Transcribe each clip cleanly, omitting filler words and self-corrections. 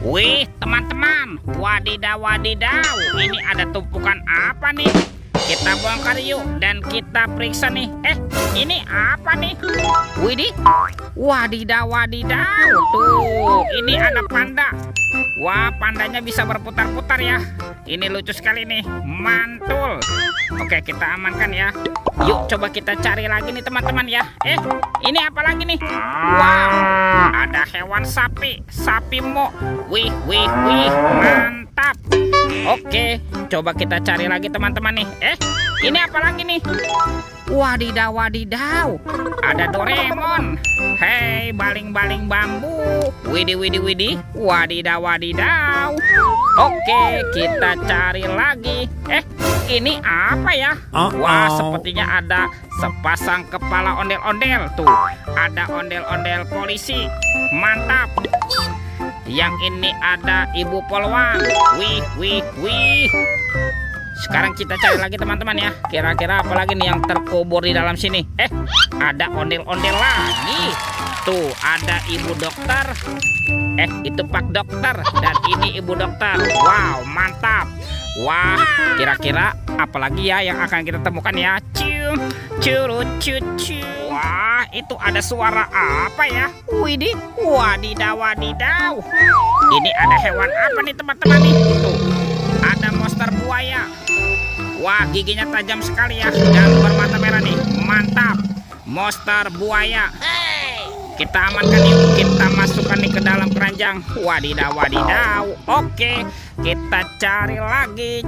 Wih, teman-teman, wadidaw wadidaw, ini ada tumpukan apa nih? Kita bongkar yuk dan kita periksa nih. Ini apa nih? Widih, wadidaw wadidaw, tuh, ini ada panda. Wah, pandanya bisa berputar-putar ya. Ini lucu sekali nih, mantul. Oke, kita amankan ya. Yuk, coba kita cari lagi nih teman-teman ya. Ini apa lagi nih? Wow, ada hewan sapi, sapi mo. Wih, mantap. Oke, coba kita cari lagi teman-teman nih. Ini apa lagi nih? Wadidaw wadidaw, ada Doraemon. Hei, baling-baling bambu. Widih, wadidaw wadidaw. Oke, kita cari lagi. Ini apa ya? Wah, sepertinya ada sepasang kepala ondel-ondel. Tuh, ada ondel-ondel polisi. Mantap. Yang ini ada ibu polwan. Wih. Sekarang kita cari lagi teman-teman ya. Kira-kira apa lagi nih yang terkubur di dalam sini? Ada ondel-ondel lagi. Tuh, ada ibu dokter. Itu Pak Dokter. Dan ini ibu dokter. Wow, mantap. Wah, kira-kira apa lagi ya yang akan kita temukan ya? Wah, itu ada suara apa ya? Widih, wadidaw wadidaw. Ini ada hewan apa nih teman-teman nih? Tuh, ada monster buaya. Wah, giginya tajam sekali ya dan bermata merah nih. Mantap, monster buaya. Kita amankan yuk, kita masukkan nih ke dalam keranjang. Wadidaw wadidaw. Oke, kita cari lagi.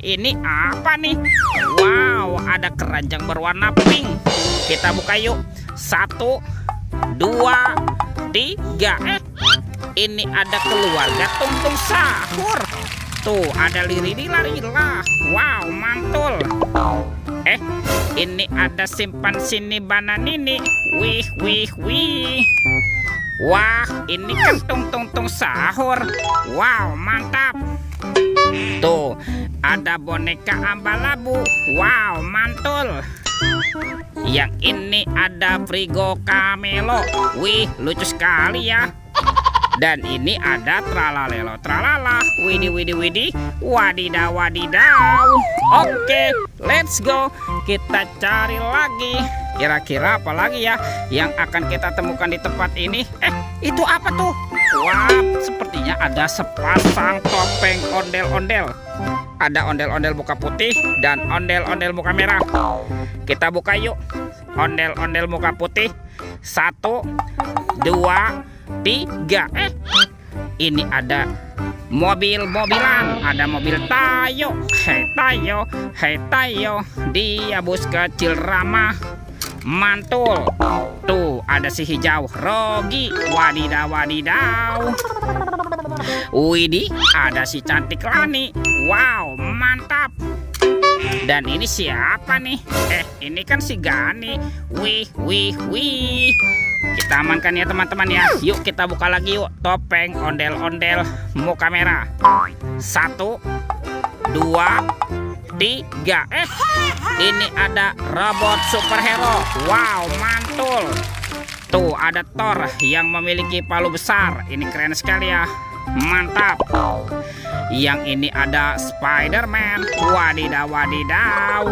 Ini apa nih? Wow, ada keranjang berwarna pink. Kita buka yuk. 1, 2, 3. Ini ada keluarga tungtung sahur. Tuh, ada lirila. Wow, mantul. Ini ada simpan sini bananini. Wih. Wah, ini kan tung sahur. Wow, mantap. Tuh, ada boneka ambalabu. Wow, mantul. Yang ini ada Frigo Camelo. Wih, lucu sekali ya. Dan ini ada tralalelo tralala. Widih, wadidaw wadidaw. Oke, let's go. Kita cari lagi. Kira-kira apa lagi ya yang akan kita temukan di tempat ini? Itu apa tuh? Wah, sepertinya ada sepasang topeng ondel-ondel. Ada ondel-ondel muka putih dan ondel-ondel muka merah. Kita buka yuk. Ondel-ondel muka putih. 1, 2, 3. Ini ada mobil-mobilan. Ada mobil Tayo. Hei Tayo, dia bus kecil ramah. Mantul. Tuh, ada si hijau Rogi. Wadidaw wadidaw. Widih, ada si cantik Lani. Wow, mantap. Dan ini siapa nih? Ini kan si Gani. Wih. Kita amankan ya teman-teman ya. Yuk kita buka lagi yuk. Topeng ondel-ondel muka merah. 1, 2, 3. Ini ada robot superhero. Wow, mantul. Tuh, ada Thor yang memiliki palu besar. Ini keren sekali ya. Mantap. Yang ini ada Spider-Man. Wadidaw wadidaw.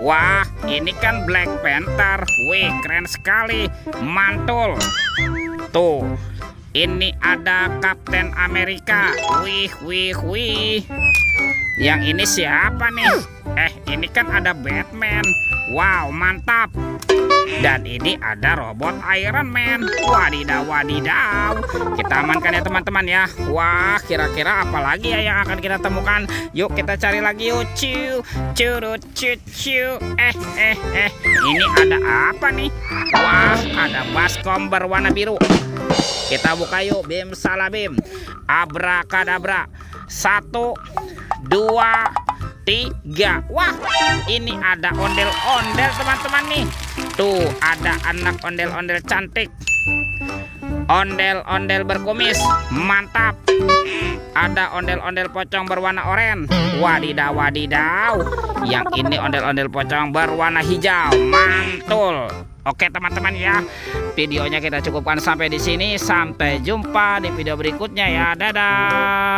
Wah, ini kan Black Panther. Wih, keren sekali. Mantul. Tuh, ini ada Kapten Amerika. Wih. Yang ini siapa nih? Ini kan ada Batman. Wow, mantap. Dan ini ada robot Iron Man. Wadidaw wadidaw. Kita amankan ya teman-teman ya. Wah, kira-kira apa lagi ya yang akan kita temukan? Yuk kita cari lagi yuk. Ini ada apa nih? Wah, ada baskom berwarna biru. Kita buka yuk. Bim salabim. Abrakadabra. 1, 2, 3. Wah, ini ada ondel-ondel teman-teman nih. Tuh, ada anak ondel-ondel cantik. Ondel-ondel berkumis. Mantap. Ada ondel-ondel pocong berwarna oranye. Wadidaw wadidaw. Yang ini ondel-ondel pocong berwarna hijau. Mantul. Oke teman-teman ya, videonya kita cukupkan sampai di sini. Sampai jumpa di video berikutnya ya. Dadah.